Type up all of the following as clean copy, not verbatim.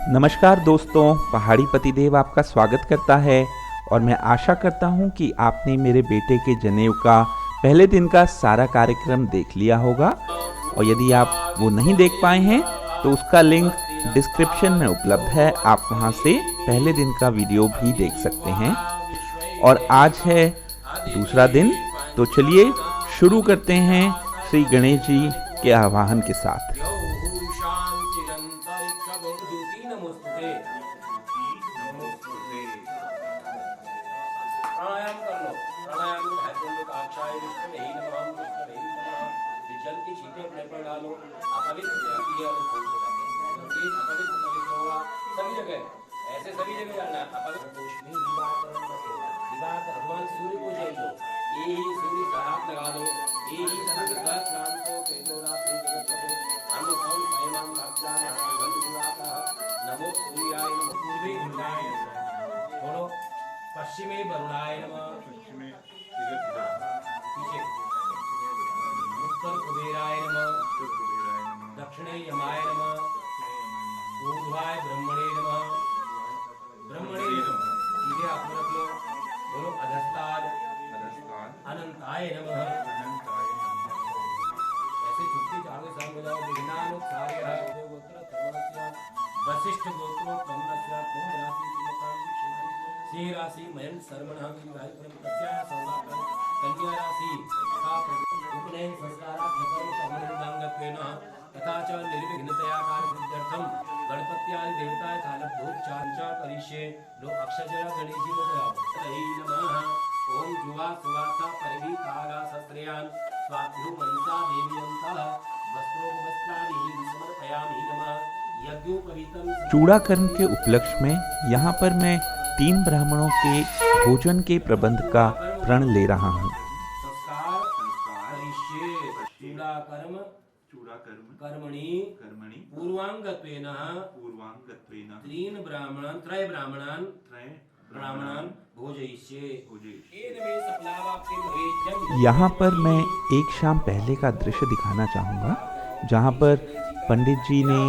नमस्कार दोस्तों, पहाड़ी पतिदेव आपका स्वागत करता है और मैं आशा करता हूँ कि आपने मेरे बेटे के जनेऊ का पहले दिन का सारा कार्यक्रम देख लिया होगा। और यदि आप वो नहीं देख पाए हैं तो उसका लिंक डिस्क्रिप्शन में उपलब्ध है, आप वहाँ से पहले दिन का वीडियो भी देख सकते हैं। और आज है दूसरा दिन, तो चलिए शुरू करते हैं श्री गणेश जी के आह्वान के साथ। जल की छींटे अपने पर डालो, अपवित्र जाती है और फूल हो जाते हैं। अपवित्र पवित्र होगा सभी जगह, ऐसे सभी जगह जाना है। अपवित्र दोष में विवाह कर भगवान सूर्य को जल दो, ये ही सूर्य का हाथ लगा दो, ये ही सूर्य का प्राण को पेटो रात में जगत को हम कौन पैमान भक्ता भगवान दुआता नमो सूर्याय नमः। पूर्वी वरुणाय नमः, बोलो पश्चिमी वरुणाय नमः, पश्चिमी पीछे उत्तर कुबेराय नमः, दक्षिणे यमाय नमः, ऊर्ध्वाय ब्रह्मणे नमः, ब्रह्मणे नमः। सीधे आप रख लो, बोलो अधस्ताद अनंताय नमः। ऐसे छुट्टी चारों संग जाओ। विघ्नानुसार्यः गोत्र कर्मस्य वशिष्ठ गोत्रो ब्रह्मस्य कुंभ राशि सिंहकाम सिंह राशि मयंक सर्वणः विवाह परमस्य सौभाग्य कन्या राशि का उपनयन संस्कारात्मकं कर्मनिर्दांगत्वेन तथा च निर्विघ्नतया कार्यसिद्ध्यर्थं गणपत्यादि देवताय कालभूतचार्चा करिष्ये। लो अक्षजल गणेशजी तै नमः। ओम जुवा सुवासा परिवीतागा शस्त्रयान स्वाभ्यो मनसा देवीयन्तः वस्त्रोपवस्त्राणि समर्पयामि नमः। यज्ञोपवीतं चूड़ा कर्म के उपलक्ष्य में यहाँ पर मैं 3 ब्राह्मणों के भोजन के प्रबंध का प्रण ले रहा हूँ। कर्मणि पूर्वांगत्वेन त्रय ब्राह्मणान भोजयिष्ये। यहाँ पर मैं एक शाम पहले का दृश्य दिखाना चाहूँगा, जहाँ पर पंडित जी ने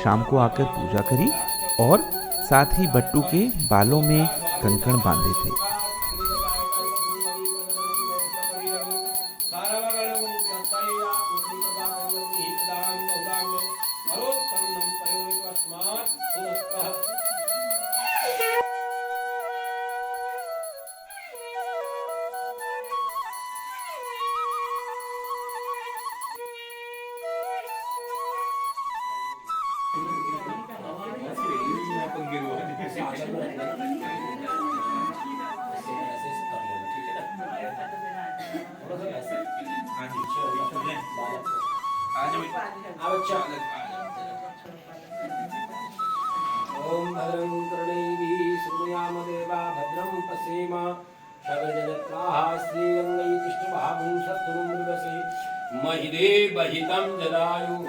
शाम को आकर पूजा करी और साथ ही बट्टू के बालों में कंकण बांधे थे। ओम भद्रं कर्णैः शृणुयाम देवा भद्रं पश्येम शतजनत्राः श्रीरङ्गैः कृष्णभागं शत्रुं मृगसे महिदे बहितं जदायुः।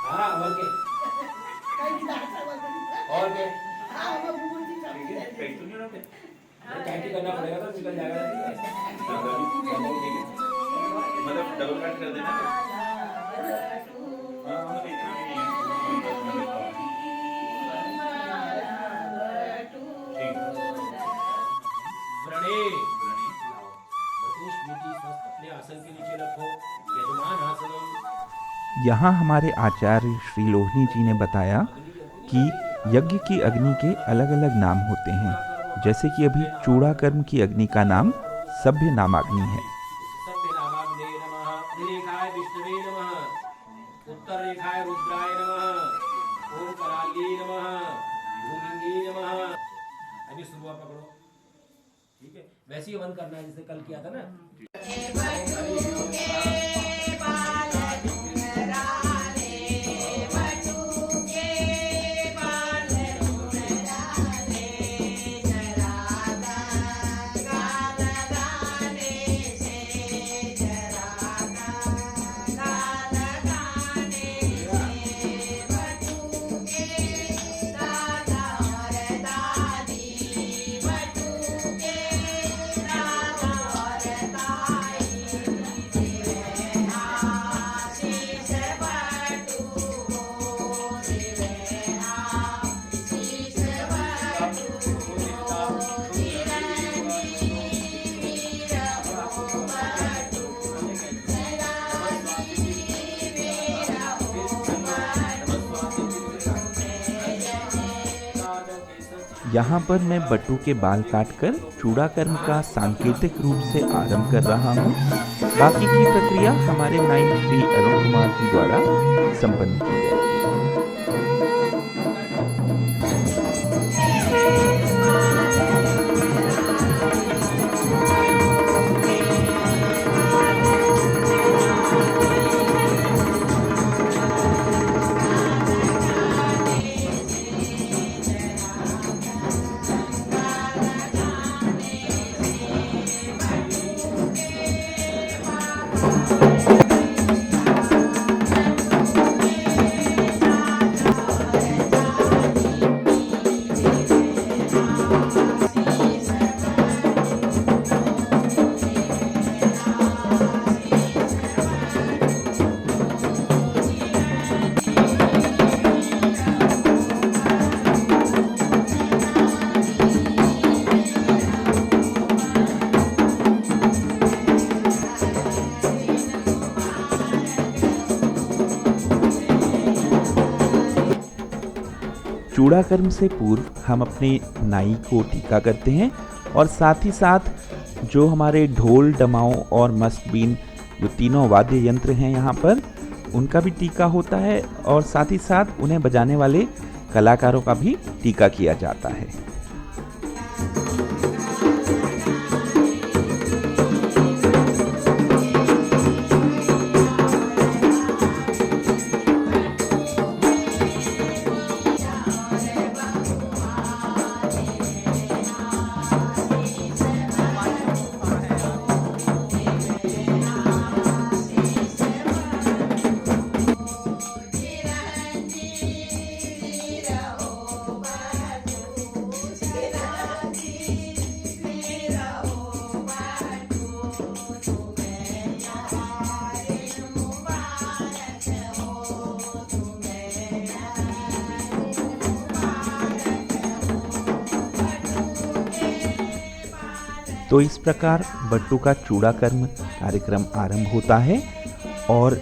हाँ और के कैंटी करना पड़ेगा तो निकल जाएगा। मतलब डबल कट कर देना। अपने आसन के नीचे रखो। यजमान आसनम। यहाँ हमारे आचार्य श्री लोहनी जी ने बताया कि यज्ञ की अग्नि के अलग अलग नाम होते हैं, जैसे कि अभी चूड़ा कर्म की अग्नि का नाम सभ्य नामाग्नि है। सभ्य नामाग्ने नमः। रेखाय विष्णुवे नमः, उत्तर रेखाय रुद्राय नमः, ओम कराली नमः, भूमिंगी नमः। अभी शुरुआत पकड़ो, ठीक है? वैसे ही हवन करना है जैसे कल किया था ना। यहाँ पर मैं बट्टू के बाल काटकर चूड़ा कर्म का सांकेतिक रूप से आरंभ कर रहा हूँ। बाकी की प्रक्रिया हमारे नाई श्री अरुण कुमार जी द्वारा संपन्न की जाएगी। चूड़ा कर्म से पूर्व हम अपने नाई को टीका करते हैं और साथ ही साथ जो हमारे ढोल, डमाऊ और मस्तबीन जो तीनों वाद्य यंत्र हैं यहाँ पर, उनका भी टीका होता है और साथ ही साथ उन्हें बजाने वाले कलाकारों का भी टीका किया जाता है। तो इस प्रकार बट्टू का चूड़ा कर्म कार्यक्रम आरंभ होता है और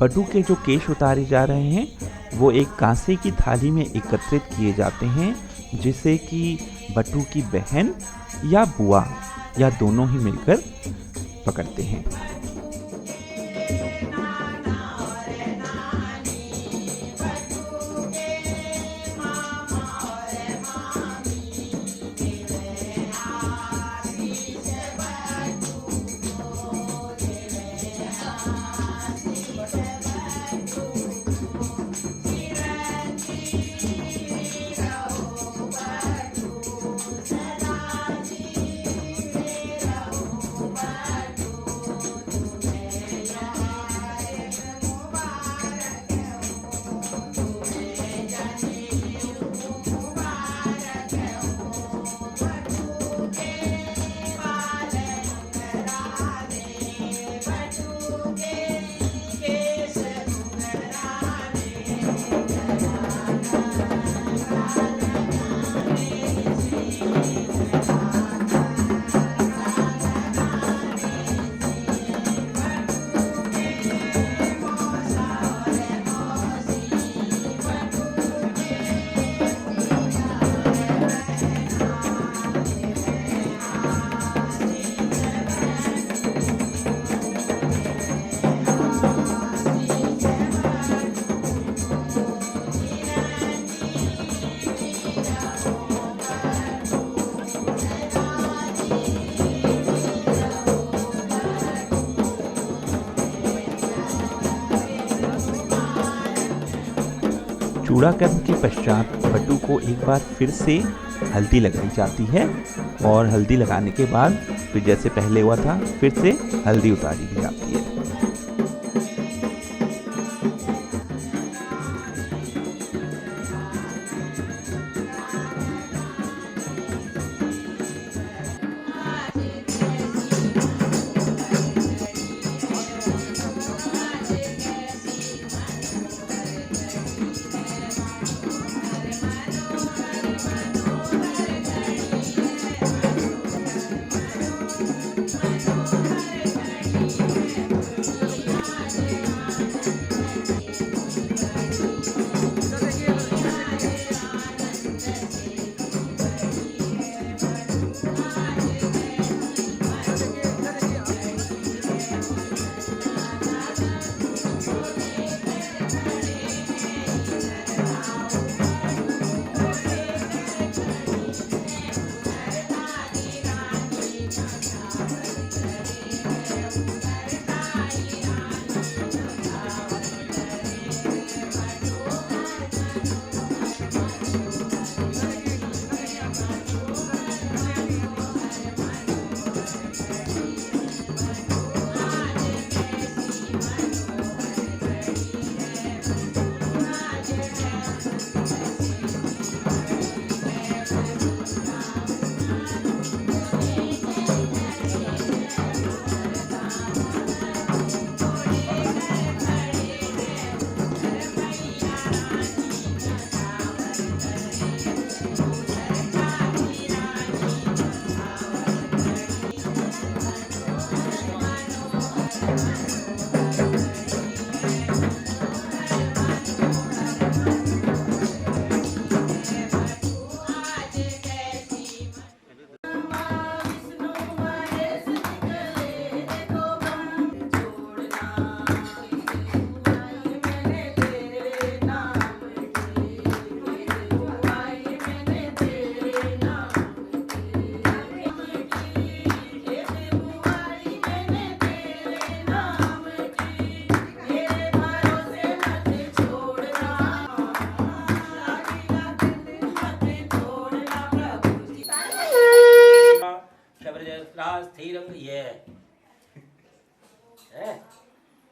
बट्टू के जो केश उतारे जा रहे हैं वो एक कांसे की थाली में एकत्रित किए जाते हैं, जिसे कि बट्टू की बहन या बुआ या दोनों ही मिलकर पकड़ते हैं। चूड़ा कर्म के पश्चात बट्टू को एक बार फिर से हल्दी लगाई जाती है और हल्दी लगाने के बाद फिर जैसे पहले हुआ था फिर से हल्दी उतारी दी जाती है।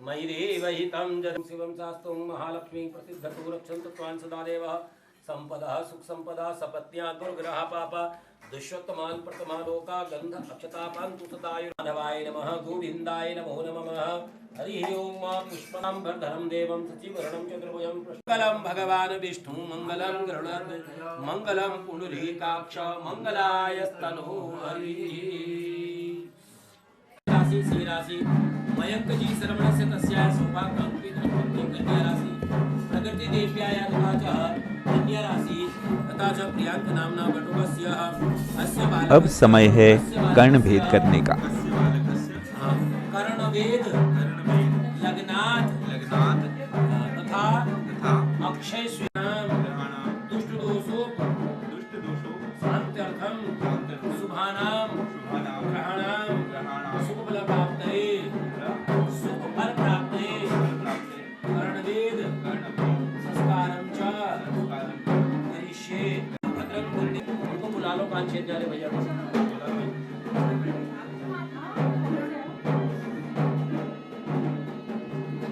मयिरेव हितं जनं शिवं शास्त्रं महालक्ष्मी प्रसिद्धतो रक्षन्तु त्वां सदा देवः संपदा सुख संपदा सपत्न्या दुर्ग्रह पाप दुष्योत्तमान् प्रतमालोका गंध अक्षतापान्तु सदायु माधवाय नमः गोविन्दाय नमो नमः हरिः ओम पुष्पनाम्बरधरं देवं सचिवरणं चतुर्भुजं मंगलं भगवान् विष्णु मंगलं गरुडध्वज मंगलं पुंडरीकाक्ष मंगलायस्तनो हरिः राशि श्री राशि मयंक जी श्रवण से तस्या सौभाग्यं कन्या राशि प्रकृति देव्याय नमः कन्या राशि तथा च प्रियांक नामना बटुकस्य अस्य बालकस्य अब समय है कर्ण भेद करने का। कर्णवेद लग्नाथ तथा अक्षय श्रीनाम दुष्ट दोषों शांत्यर्थम शुभानाम ग्रहणाम शुभ फल प्राप्तये कर्णवेद संस्कारं च करिष्ये भद्रं कुंडे उनको बुला लो 5-6 जाने भैया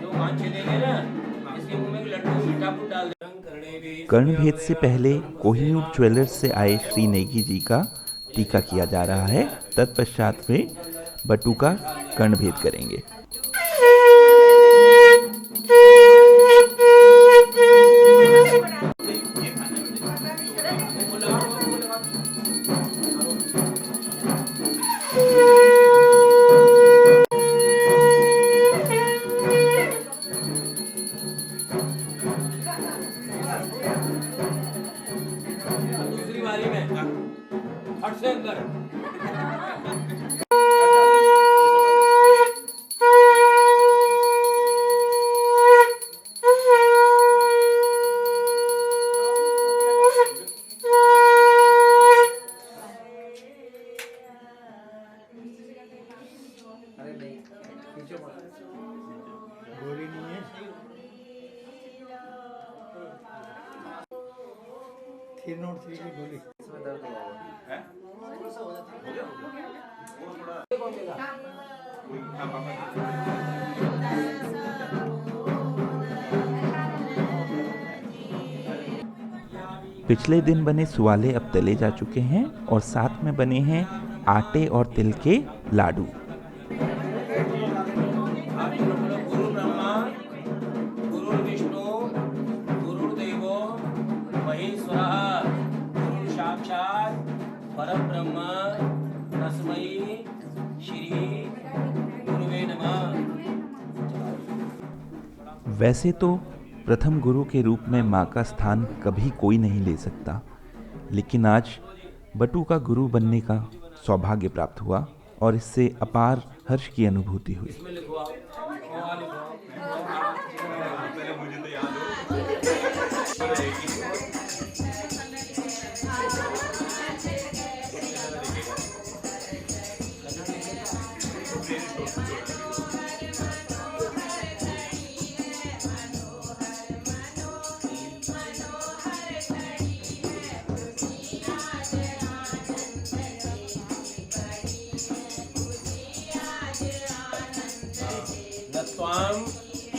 जो 5-6 देंगे ना इसके मुंह में लड्डू मीठा फूट डाल दें कर्णभेद से पहले कोहिनूर ज्वेलर्स से आए श्री नेगी जी का टीका किया जा रहा है। तत्पश्चात वे बटू का कर्णभेद करेंगे। दूसरी बारी में हट से अंदर गोली नहीं है, 3 नोट 3 की गोली। पिछले दिन बने सुवाले अब तले जा चुके हैं और साथ में बने हैं आटे और तिल के लाडू। गुरु ब्रह्मा गुरु विष्णु गुरुदेवो महेश्वरः गुरु साक्षात् परब्रह्म तस्मै श्री गुरुवे नमः। वैसे तो प्रथम गुरु के रूप में माँ का स्थान कभी कोई नहीं ले सकता, लेकिन आज बटू का गुरु बनने का सौभाग्य प्राप्त हुआ और इससे अपार हर्ष की अनुभूति हुई। इसमें लिखवाओ पहले मुझे तो याद नत्वां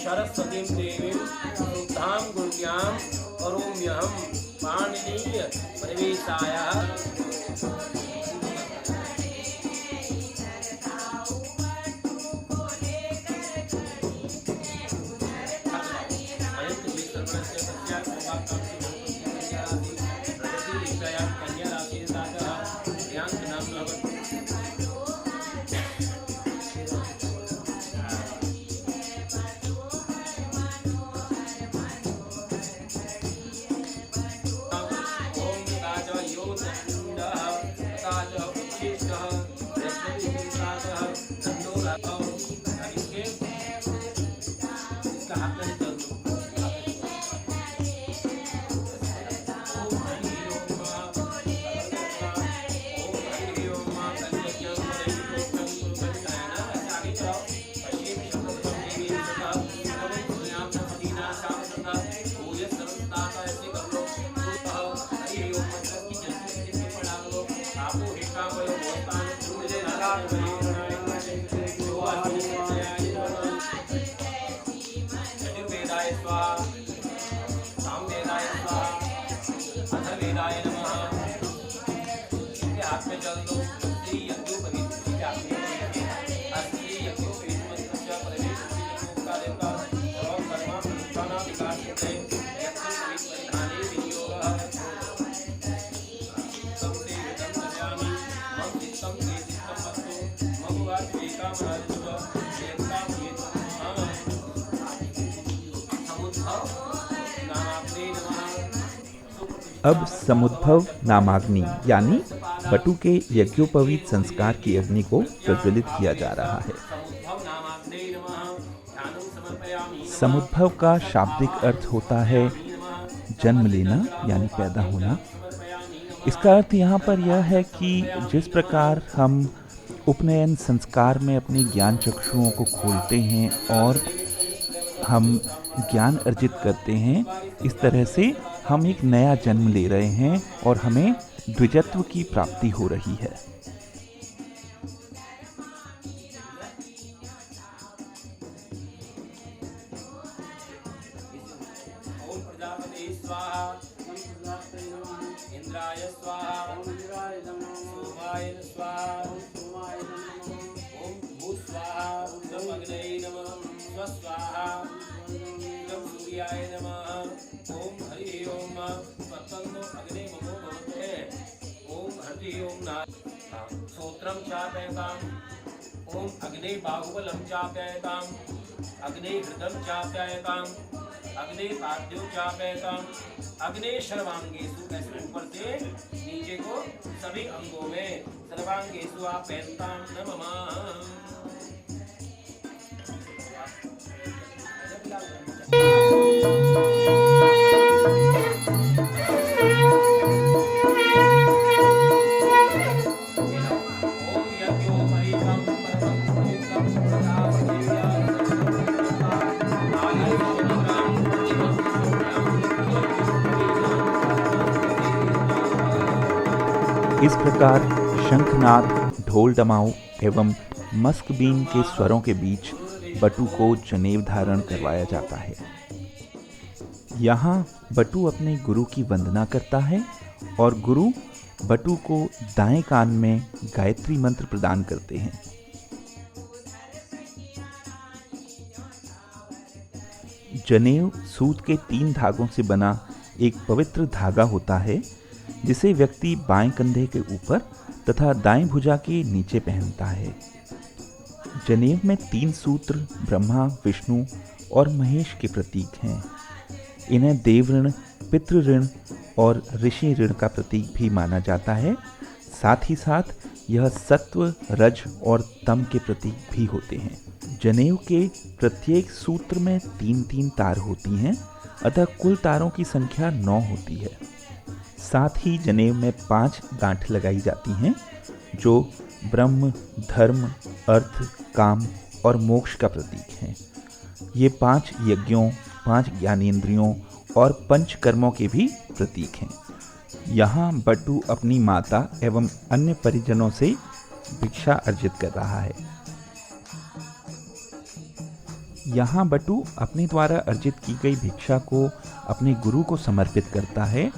सरस्वतीं देवीं शुद्धां गुण्यां करोम्यहं पाणिनीय परिवेशाय। वेदाय स्वाहा सामवेदाय स्वाहा अथर्वेदाय नमः। इनके हाथ में जल दो। श्री यज्ञोपवीत के हाथ में अस्त्री यज्ञोपवीत मंत्रस्य परमेश श्री यज्ञोपका देवता सर्वं कर्म अनुष्ठाना विकासते यज्ञोपवीत परिधाने विनियोगः तम ते विदं ददामि मम चित्तं ते चित्तं वस्तु मम वाच एकामराजस्व एकाम समुद्भव नामाग्ने नमः। अब समुद्भव नामाग्नि यानी बटु के यज्ञोपवीत संस्कार की अग्नि को प्रज्वलित किया जा रहा है। समुद्भव का शाब्दिक अर्थ होता है जन्म लेना यानी पैदा होना। इसका अर्थ यहाँ पर यह है कि जिस प्रकार हम उपनयन संस्कार में अपने ज्ञान चक्षुओं को खोलते हैं और हम ज्ञान अर्जित करते हैं, इस तरह से हम एक नया जन्म ले रहे हैं और हमें द्विजत्व की प्राप्ति हो रही है। ओम प्रजापति स्वाहा इंद्राय स्वाहा सोमाय स्वाहा ओम भू स्वाहा ओम अग्नये नमः स्वस्वाहा ओम सूर्याय नमः ओम हरि ओम स्वतंत्र अग्ने ममो भवते ओम हरि ओम ना सूत्रम चापयताम ओम अग्ने बाहुबलम चापयताम अग्ने हृदम चापयताम अग्ने पाद्यो चापयताम अग्ने सर्वांगेषु ऐसे ऊपर से नीचे को सभी अंगों में सर्वांगेषु आपयताम नमः। इस प्रकार शंखनाद, ढोल डमाऊ एवं मस्कबीन के स्वरों के बीच बटु को जनेऊ धारण करवाया जाता है। यहाँ बटु अपने गुरु की वंदना करता है और गुरु बटु को दाएं कान में गायत्री मंत्र प्रदान करते हैं। जनेऊ सूत के 3 धागों से बना एक पवित्र धागा होता है जिसे व्यक्ति बाएं कंधे के ऊपर तथा दाएं भुजा के नीचे पहनता है। जनेऊ में 3 सूत्र ब्रह्मा, विष्णु और महेश के प्रतीक हैं। इन्हें देव ऋण, पितृ ऋण और ऋषि ऋण का प्रतीक भी माना जाता है। साथ ही साथ यह सत्व, रज और तम के प्रतीक भी होते हैं। जनेऊ के प्रत्येक सूत्र में 3-3 तार होती हैं, अतः कुल तारों की संख्या 9 होती है। साथ ही जनेऊ में 5 गांठ लगाई जाती हैं जो ब्रह्म, धर्म, अर्थ, काम और मोक्ष का प्रतीक हैं। ये 5 यज्ञों, 5 ज्ञानेंद्रियों और पंच कर्मों के भी प्रतीक हैं। यहाँ बटु अपनी माता एवं अन्य परिजनों से भिक्षा अर्जित कर रहा है। यहाँ बटु अपने द्वारा अर्जित की गई भिक्षा को अपने गुरु को समर्पित करता है,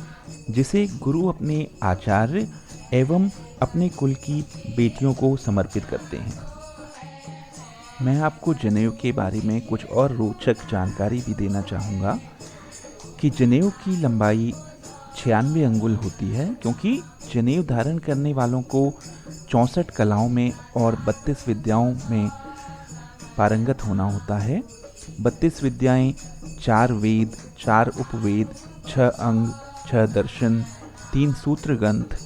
जिसे गुरु अपने आचार्य एवं अपने कुल की बेटियों को समर्पित करते हैं। मैं आपको जनेऊ के बारे में कुछ और रोचक जानकारी भी देना चाहूँगा कि जनेऊ की लंबाई 96 अंगुल होती है, क्योंकि जनेऊ धारण करने वालों को 64 कलाओं में और 32 विद्याओं में पारंगत होना होता है। 32 विद्याएं 4 वेद, 4 उपवेद, 6 अंग, 6 दर्शन, 3 सूत्र ग्रंथ,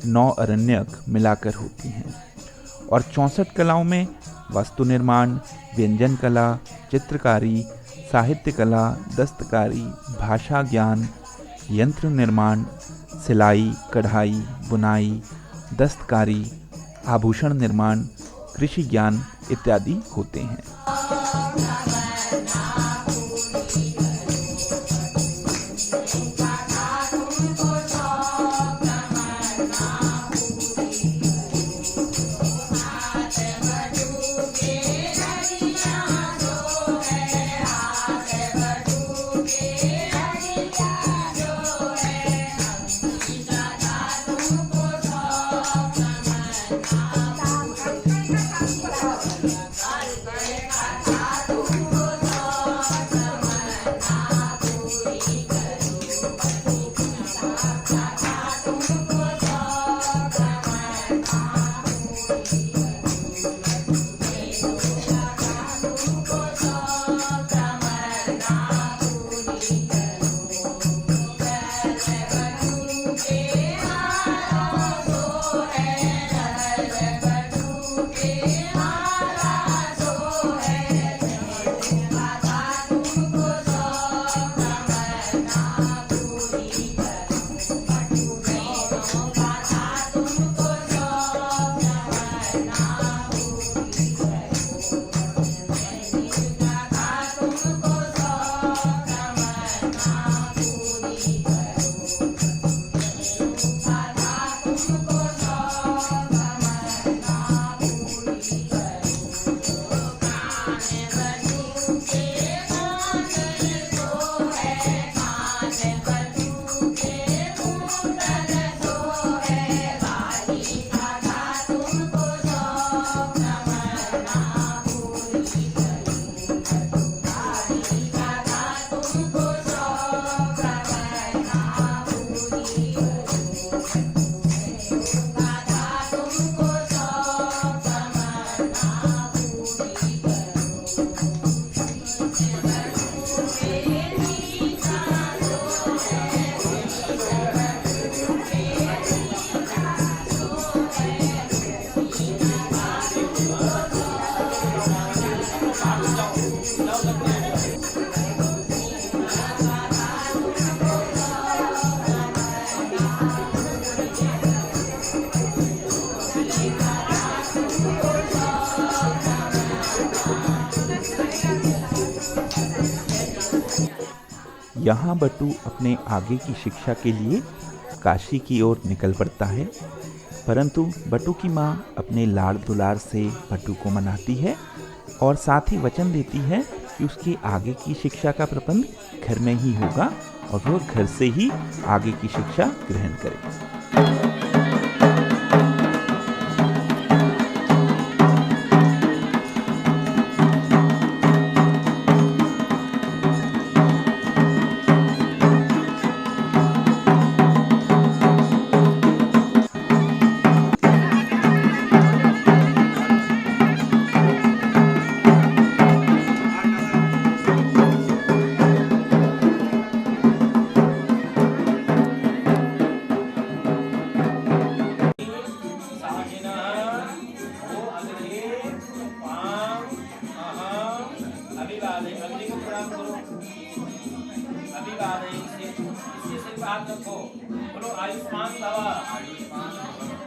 9 अरण्यक मिलाकर होती हैं। और 64 कलाओं में वास्तु निर्माण, व्यंजन कला, चित्रकारी, साहित्य कला, दस्तकारी, भाषा ज्ञान, यंत्र निर्माण, सिलाई, कढ़ाई, बुनाई, दस्तकारी, आभूषण निर्माण, कृषि ज्ञान इत्यादि होते हैं। यहाँ बटू अपने आगे की शिक्षा के लिए काशी की ओर निकल पड़ता है, परंतु बटू की माँ अपने लाड़ दुलार से बटू को मनाती है और साथ ही वचन देती है कि उसकी आगे की शिक्षा का प्रबंध घर में ही होगा और वह घर से ही आगे की शिक्षा ग्रहण करे। बोलो आयुष्मान भव,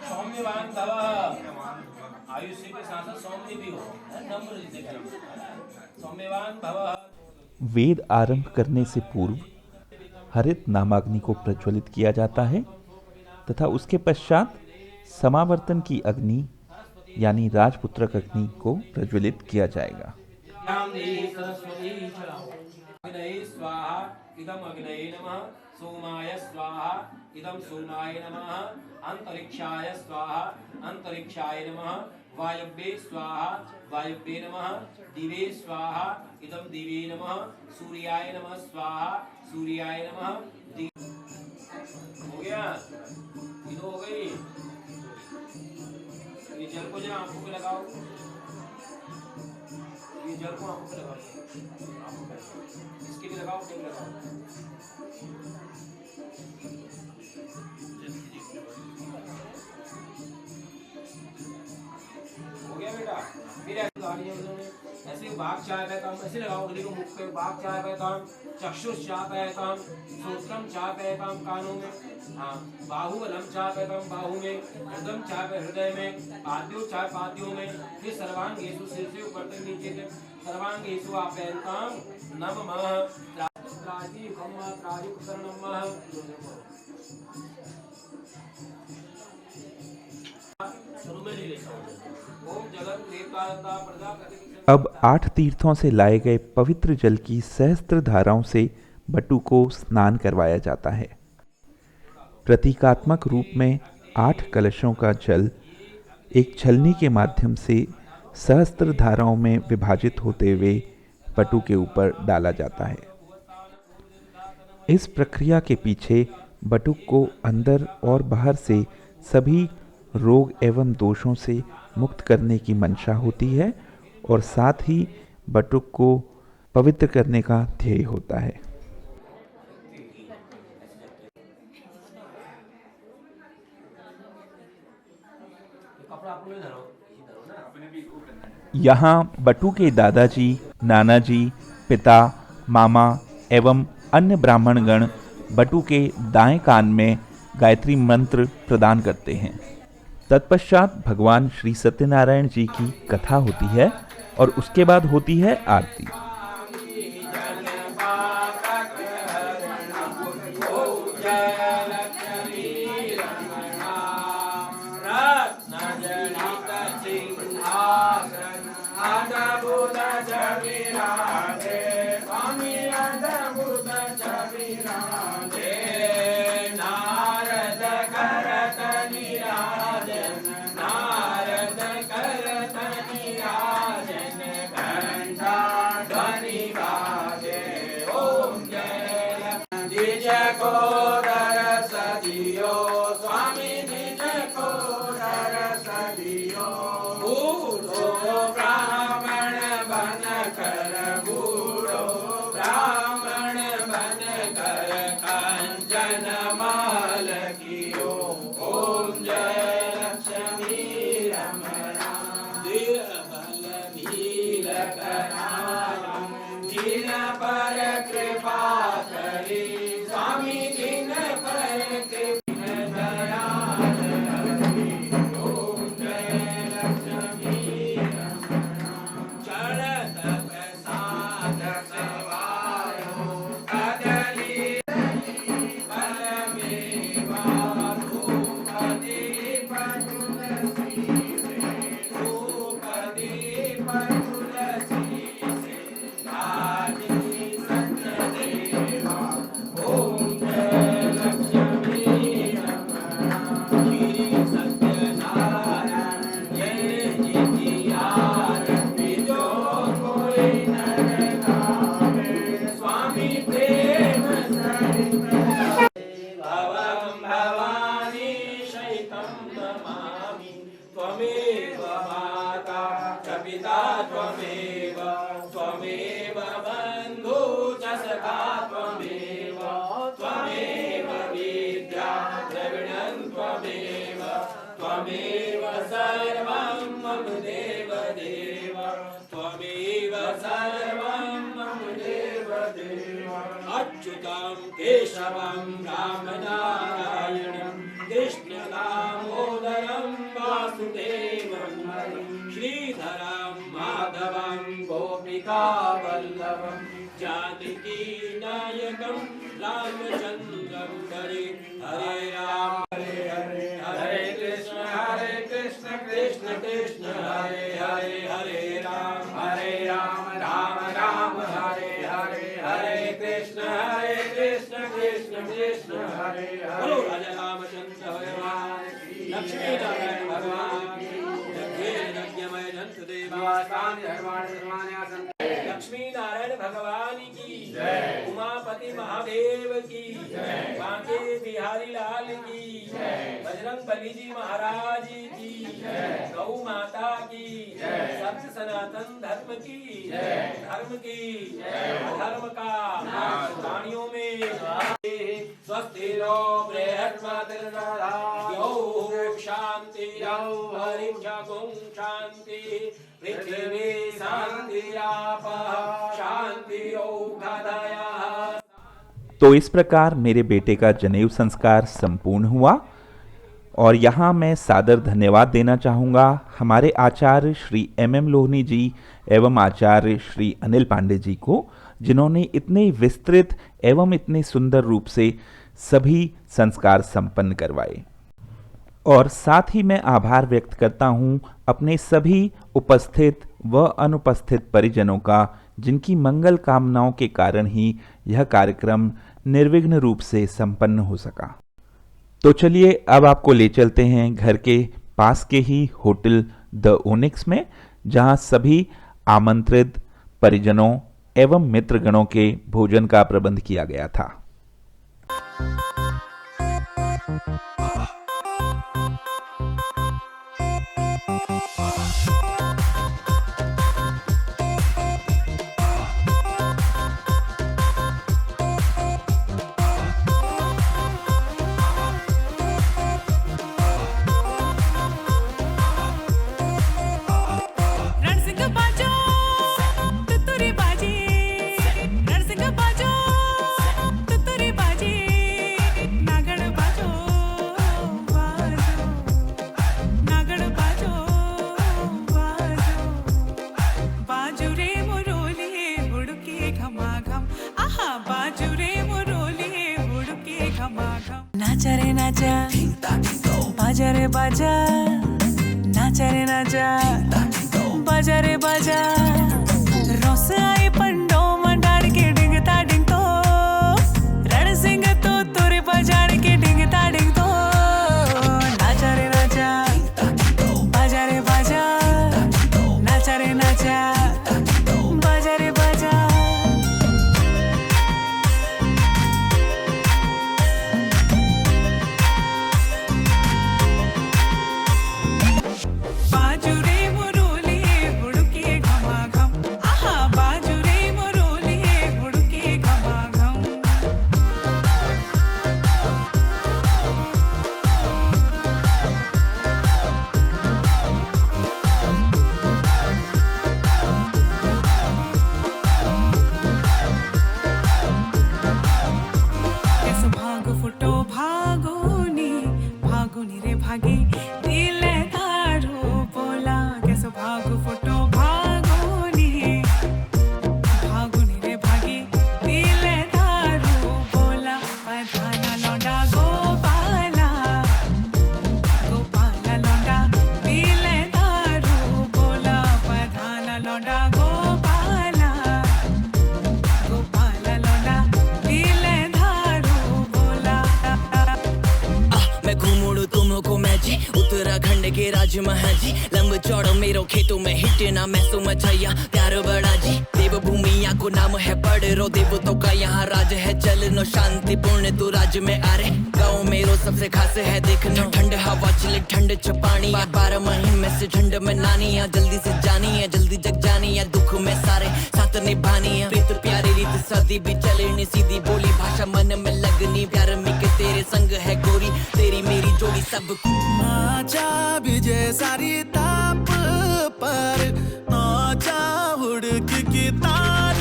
सौम्यवान भव। आयुष्य के साथ साथ सौम्य भी हो, सौम्यवान भव। वेद आरंभ करने से पूर्व हरित नामाग्नि को प्रज्वलित किया जाता है तथा उसके पश्चात समावर्तन की अग्नि यानी राजपुत्रक अग्नि को प्रज्वलित किया जाएगा। स्वाहा इदम अग्नये नमः, सोमाय स्वाहा इदम सोमाय नमः, अंतरिक्षाय स्वाहा अंतरिक्षाय नमः, वायव्ये स्वाहा वायव्ये नमः, दिवे स्वाहा इदम दिवे नमः, सूर्याय नमः स्वाहा सूर्याय नमः। हो गया, ये तो हो गई। ये जल को जरा आंखों पे लगाओ, ये जल को आंखों पे लगाओ, इसके भी लगाओ, टेप लगाओ। हो गया बेटा। फिर ऐसे बाघ चापयताम ऐसे लगाओ, गले को मुख पे बाघ चापयताम, चक्षुष चापयताम, श्रोत्रम चापयताम कानों में, हाँ बाहुबलम चापयताम बाहु में, हृदयम चापय हृदय में, पाद्यो चाप पाद्यों में, फिर सर्वांगेषु सिर से ऊपर तक नीचे तक सर्वांगेषु आपयताम नमः त्राजी खम्मा त्राजी कुशरणमः। शुरू में ले लेता हूँ। ओम जगत देवता प्रजापति। अब 8 तीर्थों से लाए गए पवित्र जल की सहस्त्र धाराओं से बटू को स्नान करवाया जाता है। प्रतीकात्मक रूप में 8 कलशों का जल एक छलनी के माध्यम से सहस्त्र धाराओं में विभाजित होते हुए बटू के ऊपर डाला जाता है। इस प्रक्रिया के पीछे बटुक को अंदर और बाहर से सभी रोग एवं दोषों से मुक्त करने की मंशा होती है और साथ ही बटुक को पवित्र करने का ध्येय होता है। यहाँ बटू के दादाजी, नानाजी, पिता, मामा एवं अन्य ब्राह्मणगण बटू के दाएं कान में गायत्री मंत्र प्रदान करते हैं। तत्पश्चात भगवान श्री सत्यनारायण जी की कथा होती है और उसके बाद होती है आरती। त्वमेव बन्धु च सखा त्वमेव त्वमेव विद्या द्रविणं त्वमेव त्वमेव सर्वं मम देव देव त्वमेव सर्वं मम देव देव अच्युतं केशवं रामनारायणं कृष्णदामोदरं वासुदेवं श्रीधरं माधवं गोपिकावल्लभं जानकी नायकं रामचन्द्रं हरे हरे राम हरे हरे हरे कृष्ण कृष्ण कृष्ण हरे हरे हरे राम राम राम हरे हरे हरे कृष्ण कृष्ण कृष्ण हरे हरे बोलो राजा रामचंद्र भगवान की लक्ष्मी नारायण भगवान की यज्ञमय जंत देवास्तानि धर्माणि धर्मान्यासन् लक्ष्मी नारायण भगवान की जय उमापति महादेव की जय बांके बिहारी लाल की जय बजरंग बली जी महाराज की जय गौ माता की जय सत्य सनातन धर्म की जय धर्म की जय अधर्म का नाश प्राणियों में स्वस्ति नो बृहस्पतिर्दधातु शांति हरिं शांति पृथ्वी शांतिरापः शांतिरोषधयः। तो इस प्रकार मेरे बेटे का जनेऊ संस्कार संपूर्ण हुआ और यहाँ मैं सादर धन्यवाद देना चाहूँगा हमारे आचार्य श्री MM लोहनी जी एवं आचार्य श्री अनिल पांडे जी को, जिन्होंने इतने विस्तृत एवं इतने सुंदर रूप से सभी संस्कार संपन्न करवाए। और साथ ही मैं आभार व्यक्त करता हूँ अपने सभी उपस्थित व अनुपस्थित परिजनों का, जिनकी मंगल कामनाओं के कारण ही यह कार्यक्रम निर्विघ्न रूप से संपन्न हो सका। तो चलिए अब आपको ले चलते हैं घर के पास के ही होटल द ओनिक्स में, जहां सभी आमंत्रित परिजनों एवं मित्रगणों के भोजन का प्रबंध किया गया था। नाचा रे नाचा बाजा रे बाजा नाचा रे नाचा बाजा रे बाजा रस आई पंडो मंडाड़ के डिंगता डिंग तो रण सिंह तो तुरे बजाड़ के डिंगता डिंग तो नाचा रे नाचा बाजा रे बाजा नाचा रे नाचा बाजा रे बाजा बाजू रे मुरोली हुड़के घमा घम उत्तराखंड के राज महाजी लंब चौड़ो मेरो खेतों में हिट ना मैसो मचैया प्यार बड़ा जी देवभूमिया को नाम है पढ़ देवतों का यहाँ राज है चल नो शांतिपूर्ण तू राज्य में आ रे गाँव मेरो सबसे खास है देखना ठंड हवा चिल ठंड चपानी 12 महीने से ठंड में नानी है जल्दी से जानी है जल्दी जग जानी है दुख में सारे साथ निभानी है प्रीत प्यारी रीत सदी भी चले नी सीधी बोली भाषा मन में लगनी प्यार में के तेरे संग है गोरी तेरी मेरी जोड़ी सब नाचा विजय सारी ताप पर नाचा उड़क की ताल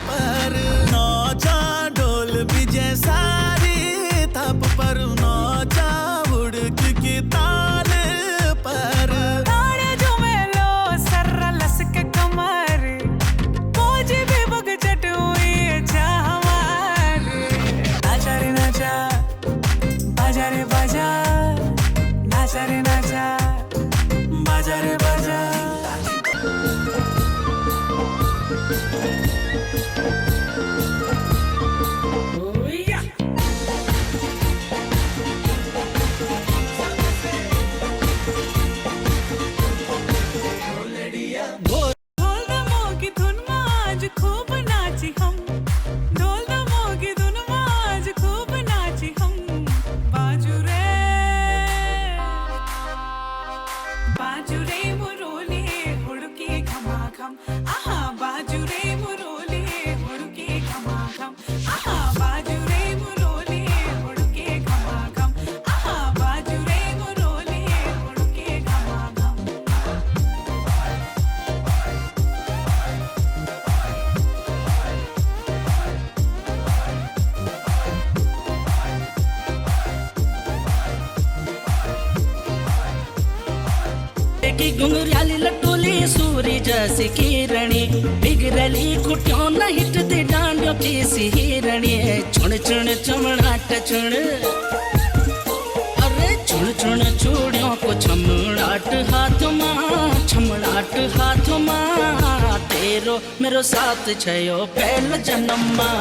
पर नाचा ढोल विजय सारी ताप पर नाचा उड़क की ताल पर ताड़े झूमे लो सर्रा लसक कमर मौज भी बग चट हुई चाहवार नाचा रे नाचा बाजा रे बाजा नाचा रे नाचा बाजा रे बाजा ढोल दमों की धुन में आज खूब नाची हम ढोल दमों की धुन में आज खूब नाची हम बाजू रे मुरोली हुड़के घमाघम आहा बाजू रे मुरोली हुड़के घमाघम आहा बाजू रे मुरोली हुड़के घमाघम आहा बाजू रे मुरोली हुड़के घमाघम की घुंघराली लटोली सूरी जैसी किरणी बिगड़ली कुटियों न हिटते डांडियों की सी हिरणी चुन चुन चमड़ाट चुन अरे चुन चुन चूड़ियों को छमड़ाट हाथ माँ तेरो मेरो साथ छयो पहला जन्म माँ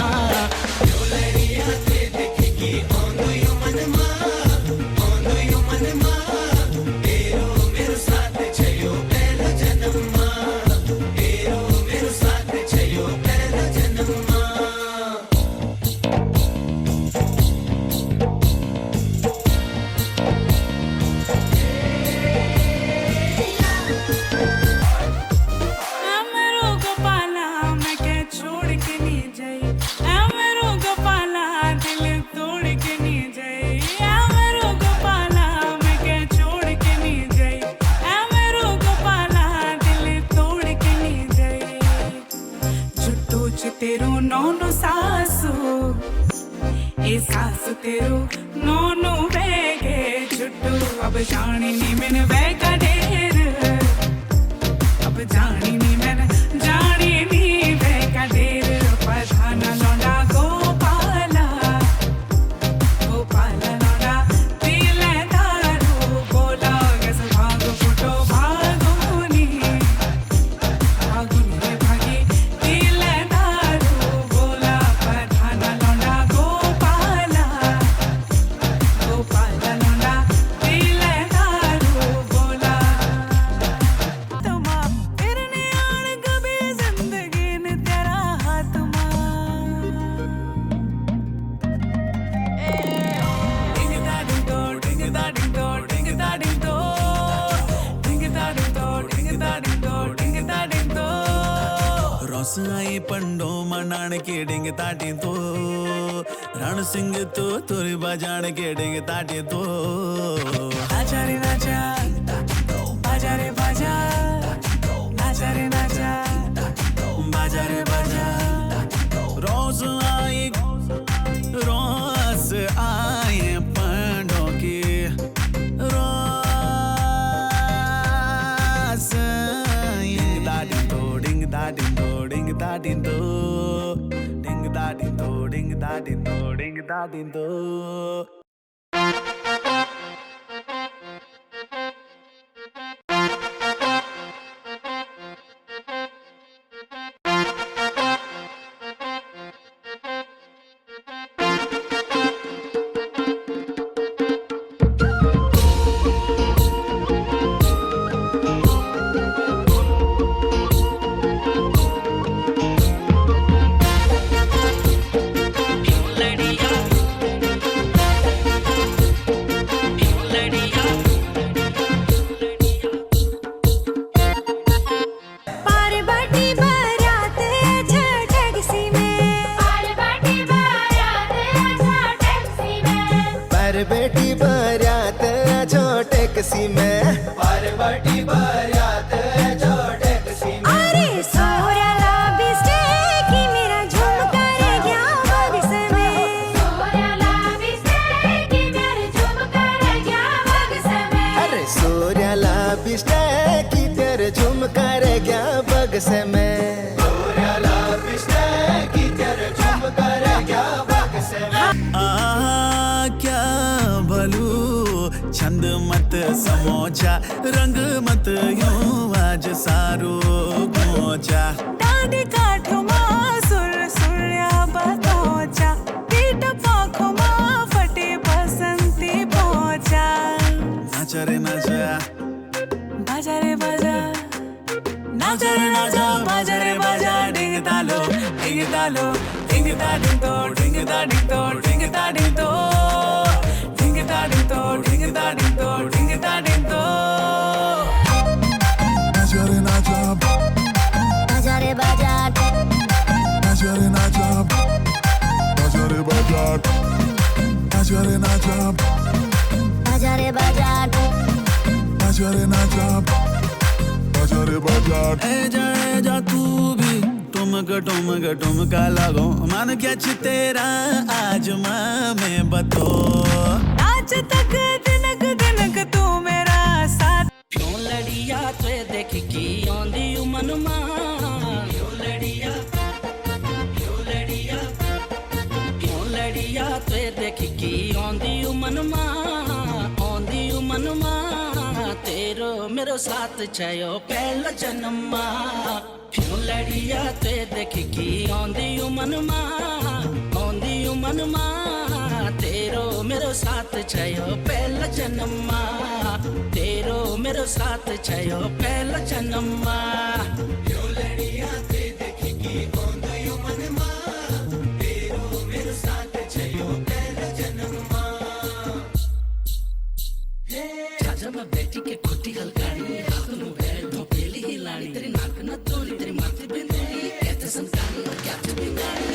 अमरो गोपाला मैं क्या छोड़ के नहीं जाई अमरो गोपाला दिल तोड़ के नहीं जाई अमरो गोपाला मैं क्या छोड़ के नहीं जाई अमरो गोपाला दिल तोड़ के नहीं जाई जुट्टू च तेरो नौनो सासू ए सासू तेरो नौनो वेगे जुट्टू अब जानी नी मैंने वेगा ढेर अब जानी नी मैंने जानी नी वेगा ढेर प्रधान लौंडा गोपाला गोपाला लौंडा पीले दारू बोला गैस भाग फुटो भागुनी भागी पीले दारू बोला प्रधान लौंडा गोपाला गोपाला लौंडा पीले दारू बोला तुमा फिरने आन कभी जिंदगी ने तेरा हाथ मां डिंग दा डिंग दो डिंग दा डिंग दो डिंग दा डिंग दो डिंग दा डिंग दो डिंग दा डिंग दो डिंग दा डिंग दो रस आई पंडो मनान के डिंग ताटी तो रण सिंह तो तुर बजान के डिंग ताटी तो नाचा रे नाचा बाजा रे बाजा नाचा रे नाचा बाजा रे बाजा रोज आए पंडो की रोज डिंग दा डिंग दो डिंग दा डिंग दो डिंग दा डिंग दो डिंग दा डिंग दो डिंग दा डिंग दो टैक्सी में पारवटी बारात है जो टैक्सी में अरे सोहरा लाभी स्टेकी मेरा झुमका रह गया बक्से में सोहरा लाभी स्टेकी मेरा झुमका रह गया बक्से में अरे सूर्याला बिस्टे की तेरे झुमका रह गया बक्से में सूर्याला बिस्टे की तेरे झुमका रह गया बक्से में क्या भलू छंद मत समोचा रंग मत यूं आज सारो गोचा दादी काठो मां सुर सुर्या बतोचा पीठ पाखो मां फटे बसंती पोचा नाचा रे नाचा बाजा रे बाजा नाचा रे नाचा बाजा रे बाजा डिंग तालो डिंग तालो डिंग ता डिंग तो डिंग ता डिंग तो डिंग ता डिंग तो डिंग ता डिंग तो डिंग ता डिंग तो डिंग ता डिंग तो नाचा रे नाचा बाजा रे बाजा नाचा रे नाचा नाचा रे बाजा नाचा रे नाचा बाजा रे बाजा नाचा रे नाचा नाचा रे बाजा ए जा तू भी ठुमका लगो मन क्या तेरा आज माँ में बतो आज तक दिनक दिनक तू मेरा साथ क्यों लड़िया तो देख की आंदी मन मां क्यों लड़िया तो देख की आंदी मन मां तेरो मेरो साथ छयो पहला जन्म क्यों लड़िया तो देख की आंदी मन मां तेरो मेरो साथ छयो पहला जन्म तेरो मेरो साथ छयो पहला जन्म क्यों लड़िया ते देख की आंदी मन मां तेरो मेरो साथ छयो पहला जन्म राजा मैं बेटी के खुटी हलकानी हाथ में बैठो पेली हिलानी तेरी नाक न तोड़ी तेरी माथे बिंदुली कहते संतानी और क्या तू बिगाड़ी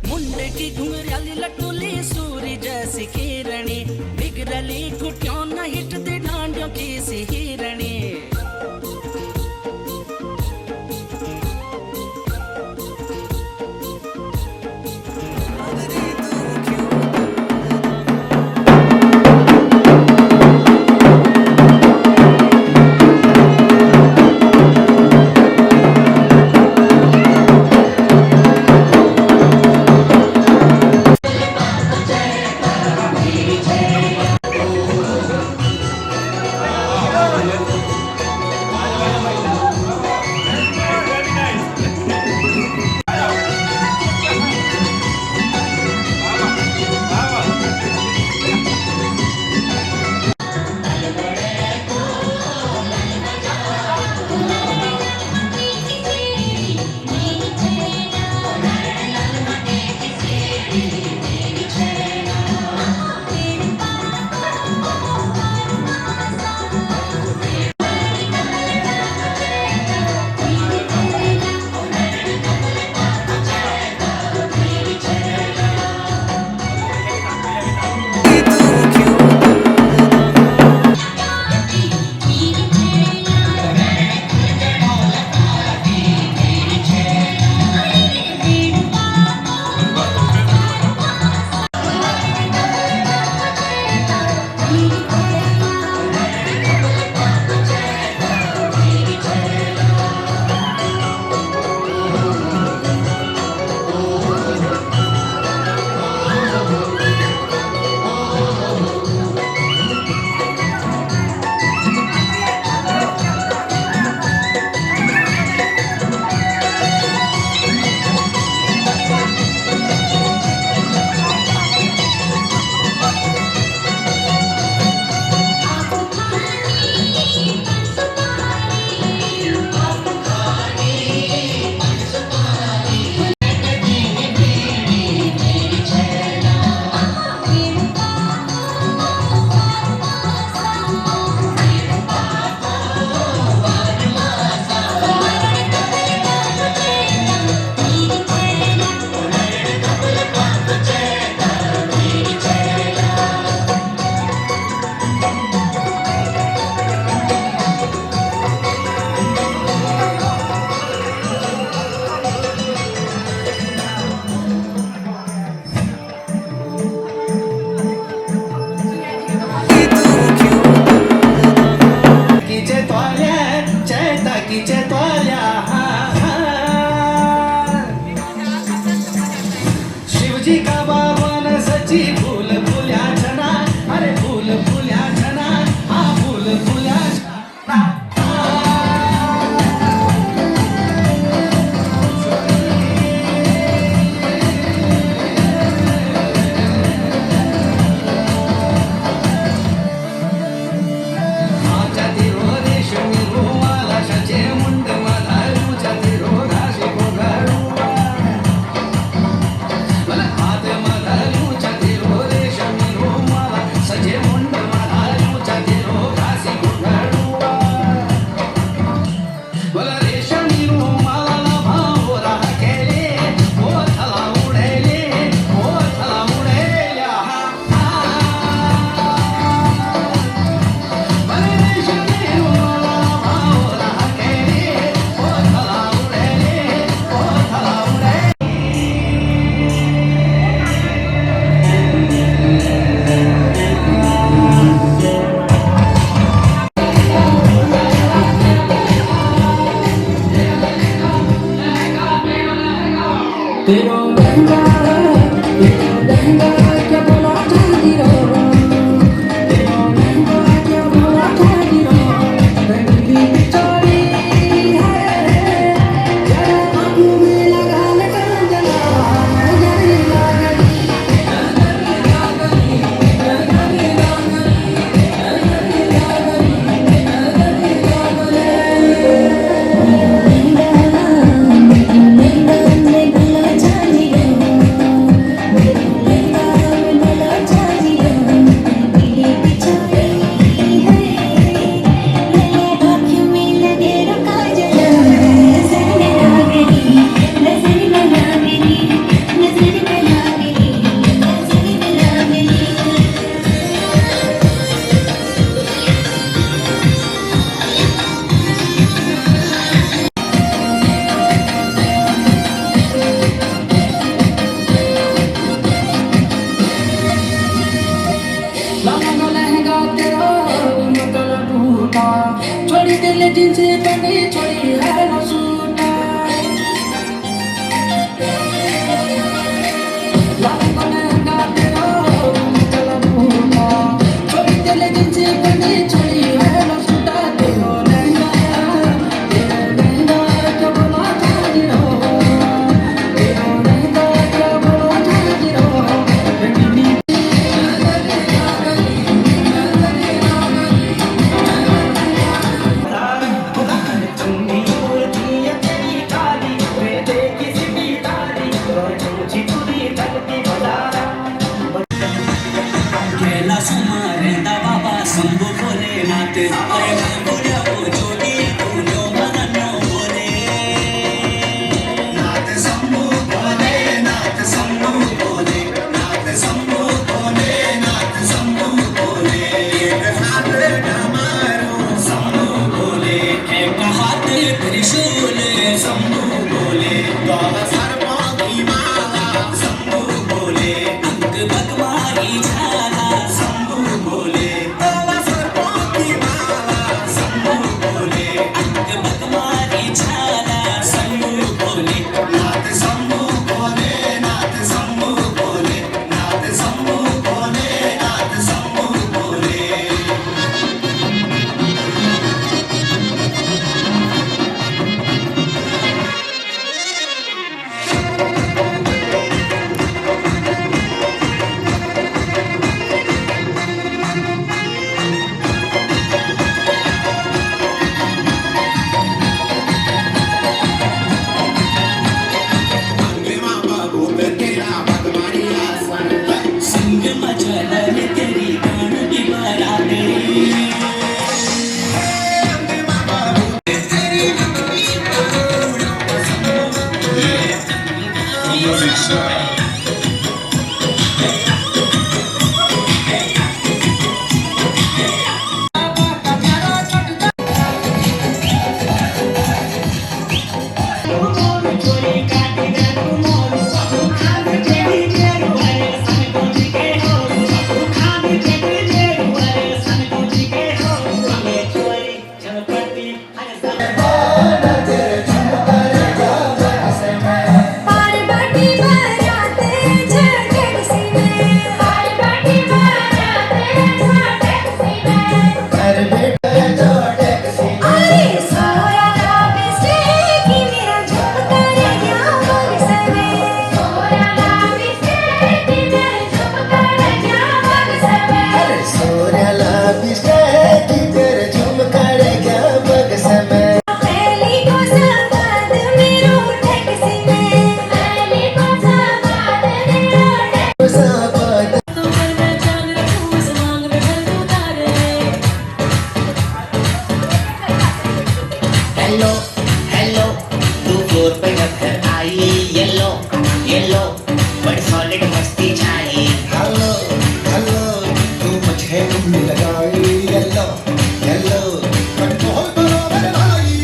मुंडे की घुंघराली लटूली सूरी जैसी किरणी बिगड़ली कुटियों न हिटती डांडियों की सी हिरणी केला सुमारेंदा बाबा शंभू भोलेनाथ अरे मैं बोलिया वो जोड़ी तू मननो बोले नाथ शंभू बोले नाथ शंभू बोले नाथ शंभू बोले नाथ शंभू बोले एक हाथ डमरू शंभू बोले एक हाथ त्रिशूल शंभू बोले दो सर्पों की माला शंभू बोले अंक भगवानी झाला शंभू बोले दो सर्पों की माला शंभू बोले अंक भगवानी झाला शंभू बोले नाथ शंभू बोले नाथ शंभू बोले नाथ शंभू बोले नाथ शंभू बोले संग मचल तेरी गान की बराते पारबाटी बराते झटक सी में पारबाटी बराते झटक सी में घर बेटा जो टैक्सी अरे सोया लाबिस्टे की मेरा झुमका रे गया बक्से में सोया लाबिस्टे की मेरा झुमका रे गया बक्से में अरे सोरेला बिस्टे की तेरे झुमका रे क्या बक्से में पहली को सवाद मेरो टैक्सी में पहली को सवाद मेरो टैक्सी साबत तो करना जान रखूं उस मांग में भर दूं तारे हेलो हेलो तू फ्लोर पे रखकर आई येलो येलो बड़ी सॉलिड मस्ती छाई हेलो हेलो तू मुझे तुम लगाई येलो येलो बट बहुत बराबर भाई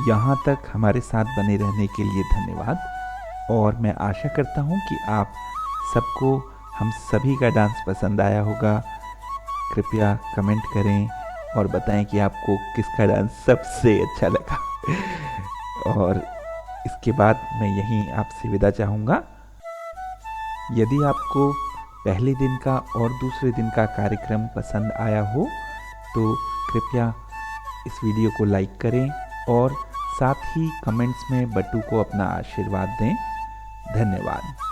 यहाँ तक हमारे साथ बने रहने के लिए धन्यवाद। और मैं आशा करता हूँ कि आप सबको हम सभी का डांस पसंद आया होगा। कृपया कमेंट करें और बताएं कि आपको किसका डांस सबसे अच्छा लगा। और इसके बाद मैं यहीं आपसे विदा चाहूँगा। यदि आपको पहले दिन का और दूसरे दिन का कार्यक्रम पसंद आया हो तो कृपया इस वीडियो को लाइक करें और साथ ही कमेंट्स में बट्टू को अपना आशीर्वाद दें। धन्यवाद।